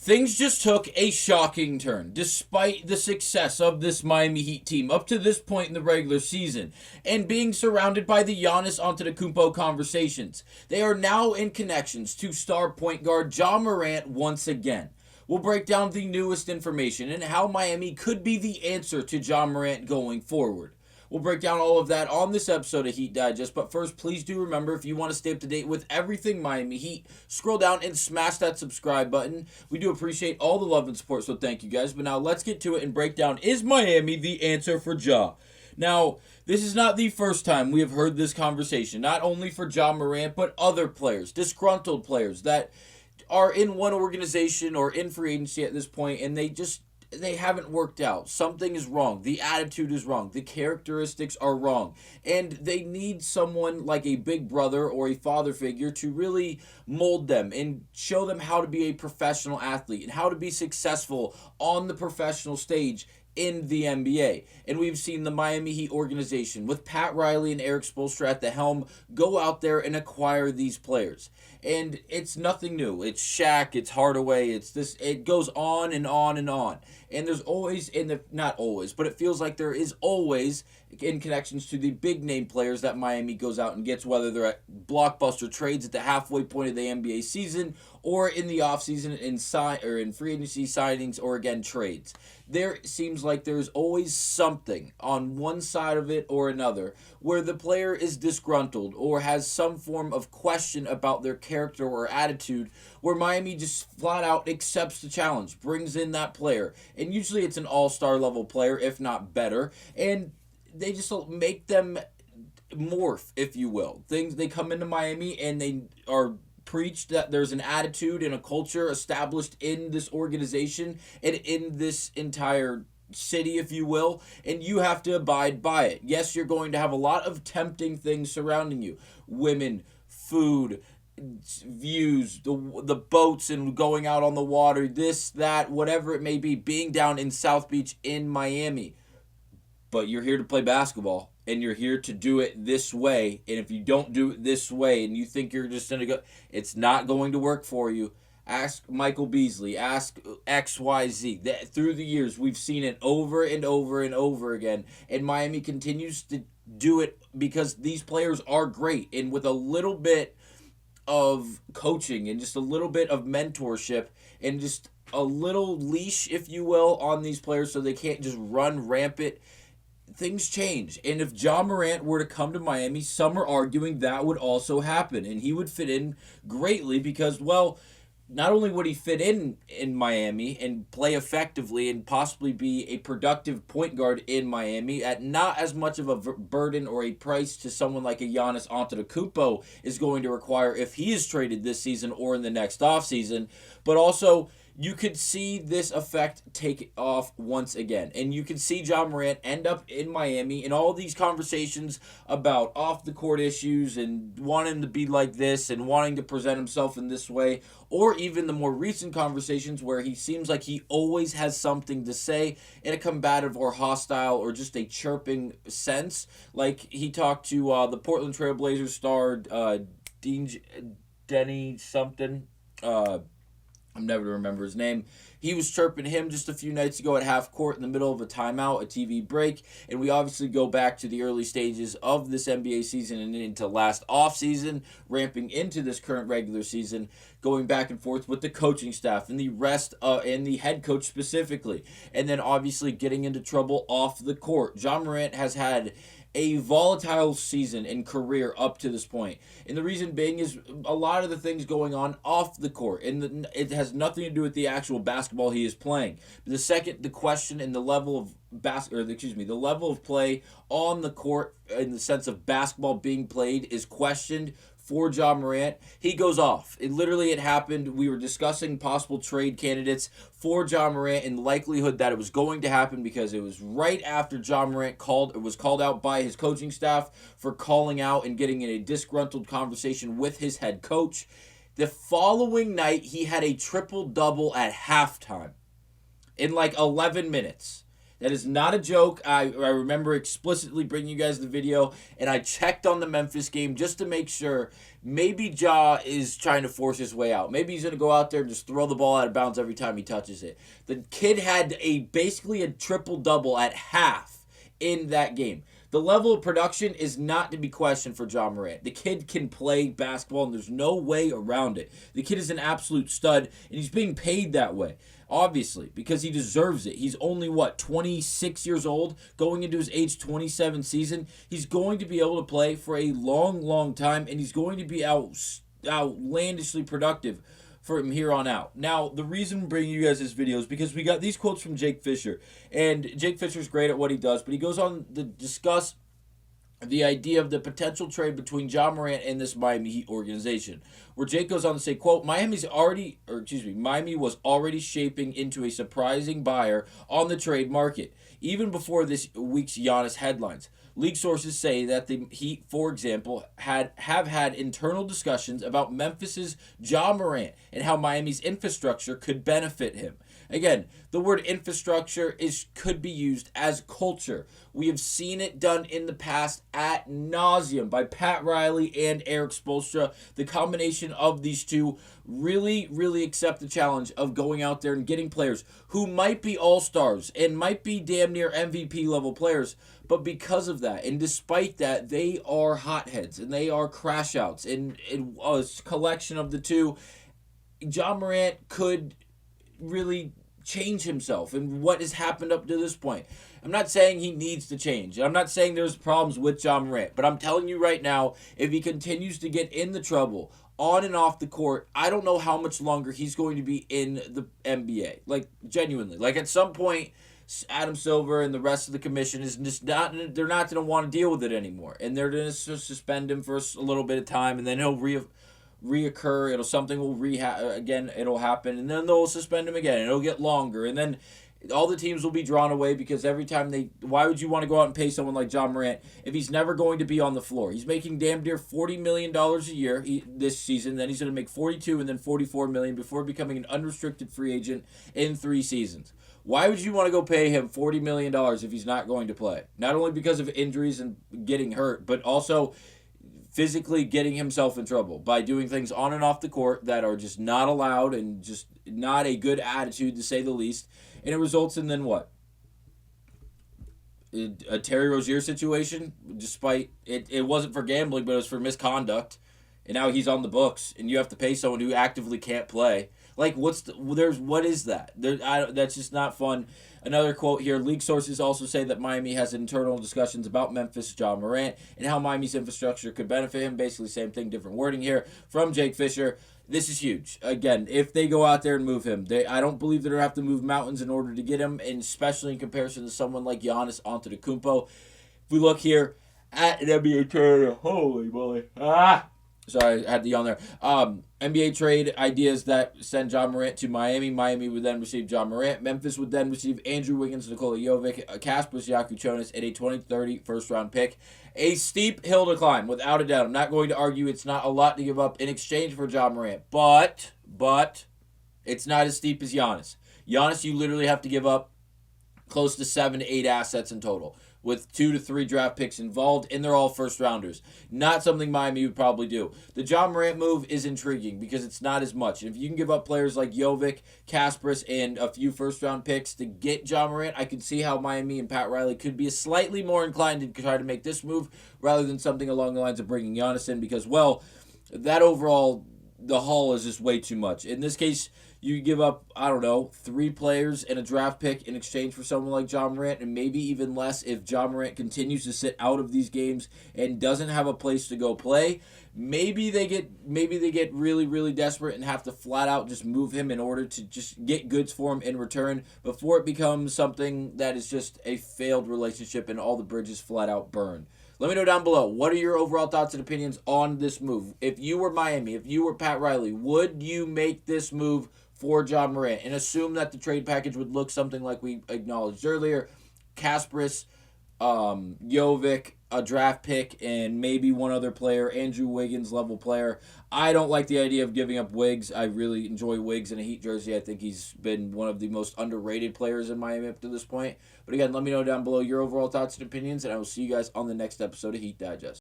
Things just took a shocking turn, despite the success of this Miami Heat team up to this point in the regular season, and being surrounded by the Giannis Antetokounmpo conversations. They are now in connections to star point guard Ja Morant once again. We'll break down the newest information and how Miami could be the answer to Ja Morant going forward. We'll break down all of that on this episode of Heat Digest. But first, please do remember, if you want to stay up to date with everything Miami Heat, scroll down and smash that subscribe button. We do appreciate all the love and support, so thank you guys. But now let's get to it and break down, is Miami the answer for Ja? Now, this is not the first time we have heard this conversation, not only for Ja Morant, but other players, disgruntled players that are in one organization or in free agency at this point, and they haven't worked out. Something is wrong. The attitude is wrong. The characteristics are wrong. And they need someone like a big brother or a father figure to really mold them and show them how to be a professional athlete and how to be successful on the professional stage in the NBA. And we've seen the Miami Heat organization with Pat Riley and Erik Spoelstra at the helm go out there and acquire these players. And it's nothing new. It's Shaq, it's Hardaway, it's this, it goes on and on and on. And there's always, not always, but it feels like there is always in connections to the big name players that Miami goes out and gets, whether they're at blockbuster trades at the halfway point of the NBA season or in the offseason in free agency signings or again trades. There seems like there's always something on one side of it or another where the player is disgruntled or has some form of question about their character or attitude, where Miami just flat out accepts the challenge, brings in that player, and usually it's an all-star level player, if not better, and they just make them morph, if you will. They come into Miami and they are preached that there's an attitude and a culture established in this organization and in this entire city, if you will, and you have to abide by it. Yes, you're going to have a lot of tempting things surrounding you. Women, food, views, the boats and going out on the water, this, that, whatever it may be, being down in South Beach in Miami. But you're here to play basketball, and you're here to do it this way. And if you don't do it this way and you think you're just going to go, it's not going to work for you. Ask Michael Beasley. Ask XYZ. Through the years, we've seen it over and over and over again. And Miami continues to do it because these players are great. And with a little bit of coaching and just a little bit of mentorship and just a little leash, if you will, on these players so they can't just run rampant, things change. And if Ja Morant were to come to Miami, some are arguing that would also happen. And he would fit in greatly because, well, not only would he fit in Miami and play effectively and possibly be a productive point guard in Miami at not as much of a burden or a price to someone like a Giannis Antetokounmpo is going to require if he is traded this season or in the next offseason, but also you could see this effect take off once again. And you can see Ja Morant end up in Miami in all these conversations about off-the-court issues and wanting to be like this and wanting to present himself in this way, or even the more recent conversations where he seems like he always has something to say in a combative or hostile or just a chirping sense. Like he talked to the Portland Trail Blazers star Denny something. I'm never to remember his name. He was chirping him just a few nights ago at half court in the middle of a timeout, a TV break. And we obviously go back to the early stages of this NBA season and into last offseason, ramping into this current regular season, going back and forth with the coaching staff and the rest and the head coach specifically. And then obviously getting into trouble off the court. Ja Morant has had a volatile season and career up to this point. And the reason being is a lot of the things going on off the court. And it has nothing to do with the actual basketball he is playing. But the question and the level of the level of play on the court in the sense of basketball being played is questioned for Ja Morant. He goes off. It happened. We were discussing possible trade candidates for Ja Morant and the likelihood that it was going to happen because it was right after Ja Morant was called out by his coaching staff for calling out and getting in a disgruntled conversation with his head coach. The following night, he had a triple-double at halftime in 11 minutes. That is not a joke. I remember explicitly bringing you guys the video, and I checked on the Memphis game just to make sure. Maybe Ja is trying to force his way out. Maybe he's going to go out there and just throw the ball out of bounds every time he touches it. The kid had basically a triple-double at half in that game. The level of production is not to be questioned for Ja Morant. The kid can play basketball, and there's no way around it. The kid is an absolute stud, and he's being paid that way, obviously, because he deserves it. He's only, 26 years old, going into his age 27 season. He's going to be able to play for a long, long time, and he's going to be outlandishly productive from here on out. Now, the reason I'm bringing you guys this video is because we got these quotes from Jake Fisher. And Jake Fisher's great at what he does, but he goes on to discuss the idea of the potential trade between Ja Morant and this Miami Heat organization, where Jake goes on to say, quote, Miami was already shaping into a surprising buyer on the trade market, even before this week's Giannis headlines. League sources say that the Heat, for example, have had internal discussions about Memphis's Ja Morant and how Miami's infrastructure could benefit him. Again, the word infrastructure could be used as culture. We have seen it done in the past ad nauseum by Pat Riley and Erik Spoelstra. The combination of these two really, really accept the challenge of going out there and getting players who might be all-stars and might be damn near MVP level players, but because of that, and despite that, they are hotheads and they are crash outs. And a collection of the two, Ja Morant could really change himself and what has happened up to this point. I'm not saying he needs to change. I'm not saying there's problems with Ja Morant, but I'm telling you right now, if he continues to get in the trouble on and off the court, I don't know how much longer he's going to be in the NBA. Like, genuinely. Like, at some point, Adam Silver and the rest of the commission is just not, they're not going to want to deal with it anymore. And they're going to suspend him for a little bit of time, and then he'll reoccur. It'll happen, and then they'll suspend him again, and it'll get longer, and then all the teams will be drawn away because every time why would you want to go out and pay someone like Ja Morant if he's never going to be on the floor? He's making damn near $40 million a year this season, then he's going to make $42 and then $44 million before becoming an unrestricted free agent in 3 seasons. Why would you want to go pay him $40 million if he's not going to play? Not only because of injuries and getting hurt, but also physically getting himself in trouble by doing things on and off the court that are just not allowed and just not a good attitude, to say the least. And it results in then what? A Terry Rozier situation, despite it wasn't for gambling, but it was for misconduct. And now he's on the books, and you have to pay someone who actively can't play. Like, what is that? That's just not fun. Another quote here, league sources also say that Miami has internal discussions about Memphis, Ja Morant, and how Miami's infrastructure could benefit him. Basically, same thing, different wording here from Jake Fisher. This is huge. Again, if they go out there and move him, I don't believe they're going to have to move mountains in order to get him, and especially in comparison to someone like Giannis Antetokounmpo. If we look here at an NBA trade, holy moly. Sorry, I had the yawn there. NBA trade ideas that send Ja Morant to Miami. Miami would then receive Ja Morant. Memphis would then receive Andrew Wiggins, Nikola Jovic, Kaspas Yakuchonis, and a 2030 first-round pick. A steep hill to climb, without a doubt. I'm not going to argue it's not a lot to give up in exchange for Ja Morant, but it's not as steep as Giannis. Giannis, you literally have to give up close to 7 to 8 assets in total, with 2 to 3 draft picks involved, and they're all first-rounders. Not something Miami would probably do. The Ja Morant move is intriguing because it's not as much. If you can give up players like Jovic, Kasparis, and a few first-round picks to get Ja Morant, I could see how Miami and Pat Riley could be slightly more inclined to try to make this move rather than something along the lines of bringing Giannis in because, well, that overall, the haul is just way too much. In this case, you give up, 3 players and a draft pick in exchange for someone like Ja Morant, and maybe even less if Ja Morant continues to sit out of these games and doesn't have a place to go play. Maybe they get really, really desperate and have to flat out just move him in order to just get goods for him in return before it becomes something that is just a failed relationship and all the bridges flat out burn. Let me know down below, what are your overall thoughts and opinions on this move? If you were Miami, if you were Pat Riley, would you make this move for Ja Morant and assume that the trade package would look something like we acknowledged earlier? Kasparis, Jovic, a draft pick and maybe one other player, Andrew Wiggins level player. I don't like the idea of giving up Wiggs. I really enjoy Wiggs in a Heat jersey. I think he's been one of the most underrated players in Miami up to this point. But again, let me know down below your overall thoughts and opinions, and I will see you guys on the next episode of Heat Digest.